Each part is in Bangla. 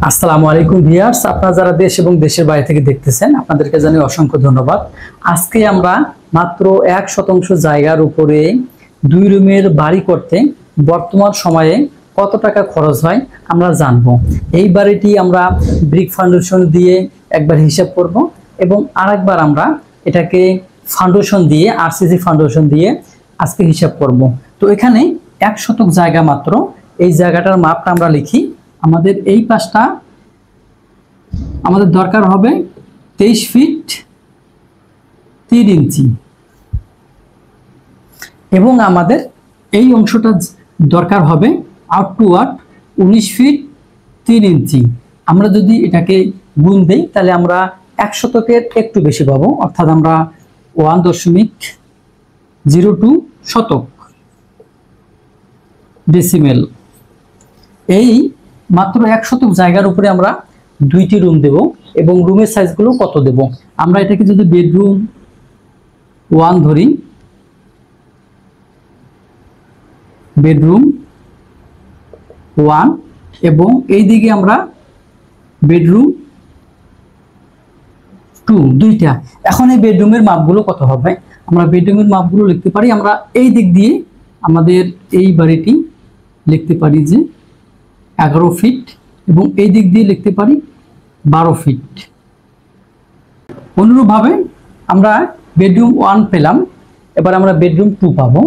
আসসালামু আলাইকুম ভিউয়ার্স, আপনারা যারা দেশ এবং দেশের বাইরে থেকে দেখতেছেন আপনাদেরকে জানাই অসংখ্য ধন্যবাদ। আজকে আমরা মাত্র 1% জায়গার উপরে 2 রুমের বাড়ি করতে বর্তমান সময়ে কত টাকা খরচ হয় আমরা জানবো। এই বাড়িটি আমরা ব্রিক ফাউন্ডেশন দিয়ে একবার হিসাব করব এবং আরেকবার আমরা এটাকে ফাউন্ডেশন দিয়ে আরসিসি ফাউন্ডেশন দিয়ে আজকে হিসাব করব। তো এখানে 1 জায়গা মাত্র, এই জায়গাটার মাপটা আমরা লিখি। আমাদের এই পাশটা আমাদের দরকার হবে 23 ফিট 3 ইঞ্চি এবং আমাদের এই অংশটা দরকার হবে আউট টু আউট 19 ফিট 3 ইঞ্চি। আমরা যদি এটাকে গুণ দেই তাহলে আমরা 1 একটু বেশি পাবো, অর্থাৎ আমরা 1.02 শতক ডেসিমেল। এই মাত্র 1 জায়গার উপরে আমরা 2টি রুম দেব এবং রুমের সাইজগুলো কত দেব। আমরা এটাকে যদি বেডরুম 1 ধরি, বেডরুম 1 এবং এই দিকে আমরা বেডরুম 2 দুইটা। এখন এই বেডরুমের মাপগুলো কত হবে, আমরা বেডরুমের মাপগুলো লিখতে পারি। আমরা এই দিক দিয়ে আমাদের এই বাড়িটি লিখতে পারি যে 11 ফিট এবং এই দিক দিয়ে লিখতে পারি 12 ফিট। অনুরূপভাবে আমরা বেডরুম 1 পেলাম, এবার আমরা বেডরুম 2 পাবো।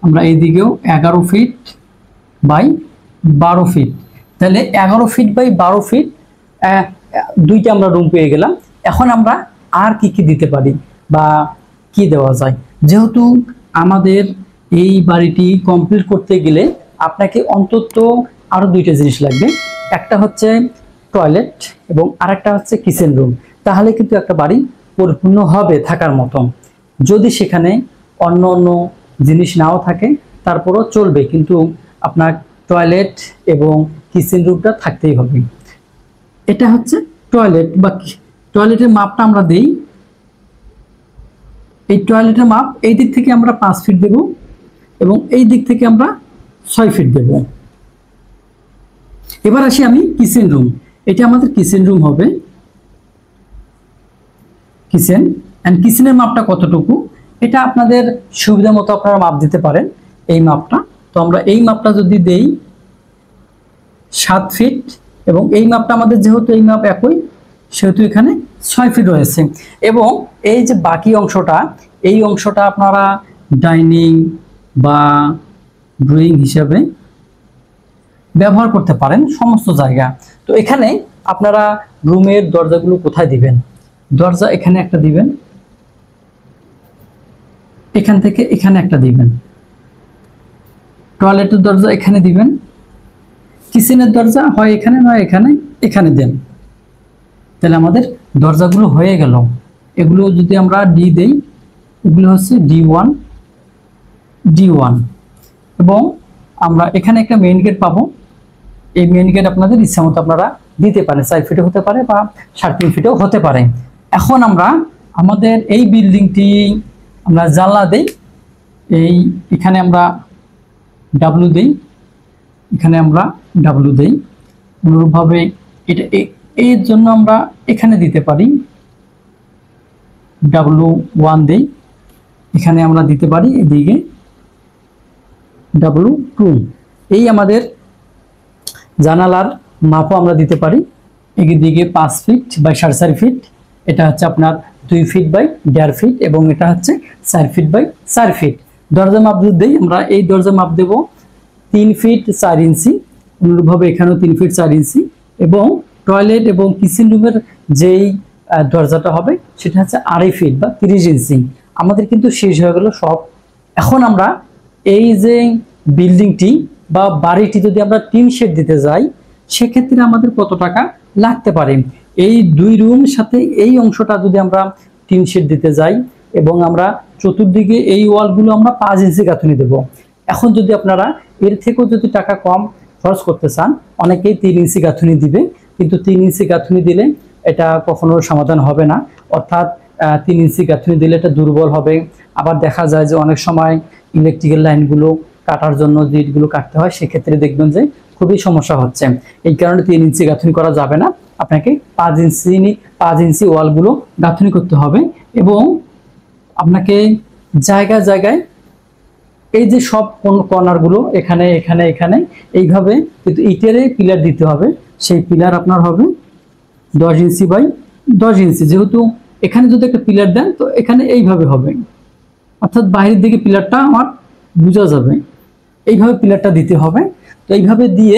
আমরা এই দিকেও 11 ফিট বাই 12 ফিট, তাহলে 11 ফিট বাই 12 ফিট দুইটা আমরা রুম পেয়ে গেলাম। এখন আমরা আর কি কি দিতে পারি বা কি দেওয়া যায়, যেহেতু আমাদের এই বাড়িটি কমপ্লিট করতে গেলে আপনাকে অন্তত আরো 2টা জিনিস লাগবে। একটা হচ্ছে টয়লেট এবং আরেকটা হচ্ছে কিচেন রুম, তাহলে কিন্তু একটা বাড়ি পরিপূর্ণ হবে থাকার মতন। যদি সেখানে অন্য অন্য জিনিস নাও থাকে তারপরও চলবে, কিন্তু আপনার টয়লেট এবং কিচেন রুমটা থাকতেই হবে। এটা হচ্ছে টয়লেট বা টয়লেটের মাপটা আমরা দেই। এই টয়লেটের মাপ এই দিক থেকে আমরা 5 ফিট দেব এবং এই দিক থেকে আমরা 6 ফিট দেব। এবার আসি আমি কিচেন রুম। এটা আমাদের কিচেন রুম হবে, কিচেন এন্ড কিচেনের মাপটা কতটুকু এটা আপনাদের সুবিধা মতো আপনারা মাপ দিতে পারেন এই মাপটা। তো আমরা এই মাপটা যদি দেই 7 ফিট এবং এই মাপটা আমাদের যেহেতু এই মাপ একই সেহেতু এখানে 6 ফিট রয়েছে। এবং এই যে বাকি অংশটা, এই অংশটা আপনারা ডাইনিং বা ড্রয়িং হিসাবে ব্যবহার করতে পারেন সমস্ত জায়গা। তো এখানে আপনারা রুমের দরজাগুলো কোথায় দিবেন, দরজা এখানে একটা দিবেন, এখান থেকে এখানে একটা দিবেন, টয়লেটের দরজা এখানে দিবেন, কিচেনের দরজা হয় এখানে নয় এখানে, এখানে দেন। তাহলে আমাদের দরজাগুলো হয়ে গেল। এগুলো যদি আমরা ডি দেই, এগুলো হচ্ছে D1 এবং আমরা এখানে একটা মেইন গেট পাবো। এই মেইন গেট আপনাদের ইচ্ছা মতো আপনারা দিতে পারেন, 4 ফিটও হতে পারে বা 3.5 ফিটও হতে পারে। এখন আমরা আমাদের এই বিল্ডিংটি আমরা জানলা দেই, এই এখানে আমরা ডাব্লু দেই, এখানে আমরা ডাব্লু দেই। অনুরূপভাবে এটা এর জন্য আমরা এখানে দিতে পারি W1 দেই, এখানে আমরা দিতে পারি এদিকে W2। এই আমাদের জানালার মাপও আমরা দিতে পারি, এদিকে 5 ফিট বাই 4.5 ফিট, এটা হচ্ছে আপনার 2 ফিট বাই 1.5 ফিট এবং এটা হচ্ছে 4 ফিট বাই 4 ফিট। দরজা মাপ যদি দেই আমরা এই দরজা মাপ দেব 3 ফিট 4 ইঞ্চি। অনুরূপভাবে এখানেও 3 ফিট 4 ইঞ্চি এবং টয়লেট এবং কিচেন রুমের যেই দরজাটা হবে সেটা হচ্ছে 2.5 ফিট বা 30 ইঞ্চি। আমাদের কিন্তু শেষ হয়ে গেল সব। এখন আমরা এই যে বিল্ডিংটি বা বাড়িটি যদি আমরা টিন শেড দিতে যাই সেক্ষেত্রে আমাদের কত টাকা লাগতে পারে। এই 2 রুম সাথে এই অংশটা যদি আমরা টিন শেড দিতে যাই এবং আমরা চতুর্দিকে এই ওয়ালগুলো আমরা 5 ইঞ্চি গাঁথুনি দেব। এখন যদি আপনারা এর থেকেও যদি টাকা কম খরচ করতে চান, অনেকেই 3 ইঞ্চি গাঁথুনি দিবে, কিন্তু 3 ইঞ্চি গাঁথুনি দিলে এটা কখনো সমাধান হবে না। অর্থাৎ 3 ইঞ্চি গাঁথুনি দিলে এটা দুর্বল হবে। আবার দেখা যায় যে অনেক সময় ইলেকট্রিক্যাল লাইনগুলো কাটার জন্য যে ইটগুলো কাটতে হয় সেক্ষেত্রে দেখবেন যে খুবই সমস্যা হচ্ছে। এই কারণে 3 ইঞ্চি গাঁথনি করা যাবে না, আপনাকে 5 ইঞ্চি ওয়ালগুলো গাঁথনি করতে হবে। এবং আপনাকে জায়গায় জায়গায় এই যে সব কর্নারগুলো এখানে এখানে এখানে এইভাবে কিন্তু ইটের পিলার দিতে হবে। সেই পিলার আপনার হবে 10 ইঞ্চি বাই 10 ইঞ্চি। যেহেতু এখানে যদি একটা পিলার দেন তো এখানে এইভাবে হবে, অর্থাৎ বাইরের দিকে পিলারটা আমার বোঝা যাবে, এইভাবে পিলারটা দিতে হবে। তো এইভাবে দিয়ে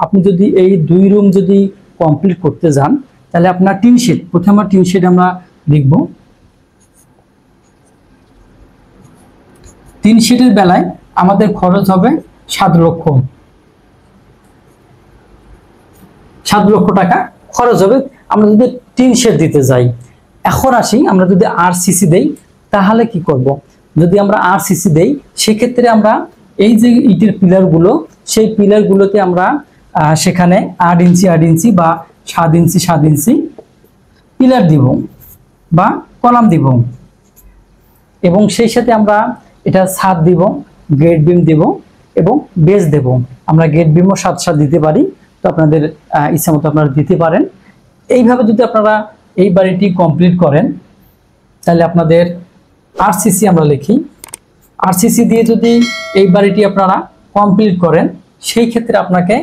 আপনি যদি এই 2 রুম যদি কমপ্লিট করতে যান তাহলে আপনার টিন শেড, প্রথমে আমরা টিন শেড আমরা লিখব। টিন শেডের বেলায় আমাদের খরচ হবে 7 লক্ষ টাকা খরচ হবে আমরা যদি টিন শেড দিতে যাই। এখন আসি, আমরা যদি আরসিসি দেই তাহলে কি করব? যদি আমরা আরসিসি দেই সেক্ষেত্রে আমরা এই যে ইটের পিলারগুলো, সেই পিলারগুলোতে আমরা সেখানে 8 ইঞ্চি বা 7 ইঞ্চি পিলার দিব বা কলাম দিব, এবং সেই সাথে আমরা এটা ছাদ দিব, গেট বিম দেব এবং বেস দেব। আমরা গেট বিমও সাথে দিতে পারি, তো আপনাদের ইচ্ছা মতো আপনারা দিতে পারেন। এইভাবে যদি আপনারা এই বাড়িটি কমপ্লিট করেন তাহলে আপনাদের আরসিসি আমরা লিখি, আরসিসি দিয়ে যদি এই বাড়িটি আপনারা কমপ্লিট করেন সেই ক্ষেত্রে আপনাকে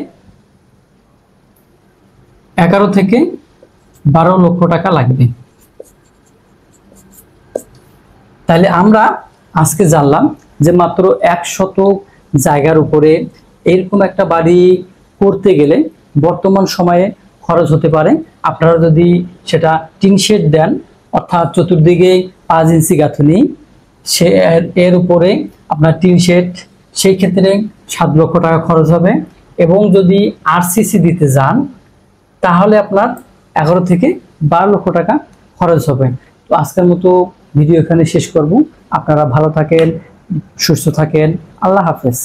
11 থেকে 12 লক্ষ টাকা লাগবে। তাহলে আমরা আজকে জানলাম যে মাত্র 1 শতক জায়গার উপরে এরকম একটা বাড়ি করতে গেলে বর্তমান সময়ে খরচ হতে পারে। আপনারা যদি সেটা টিন শেড দেন, অর্থাৎ চতুর্দিকে 5 ইঞ্চি গাঁথনি, সে এর উপরে আপনার টিন শেড, সেই ক্ষেত্রে 7 লক্ষ টাকা খরচ হবে। এবং যদি আরসিসি দিতে যান তাহলে আপনার 11 থেকে 12 লক্ষ টাকা খরচ হবে। তো আজকের মতো ভিডিও এখানে শেষ করব। আপনারা ভালো থাকেন, সুস্থ থাকেন, আল্লাহ হাফেজ।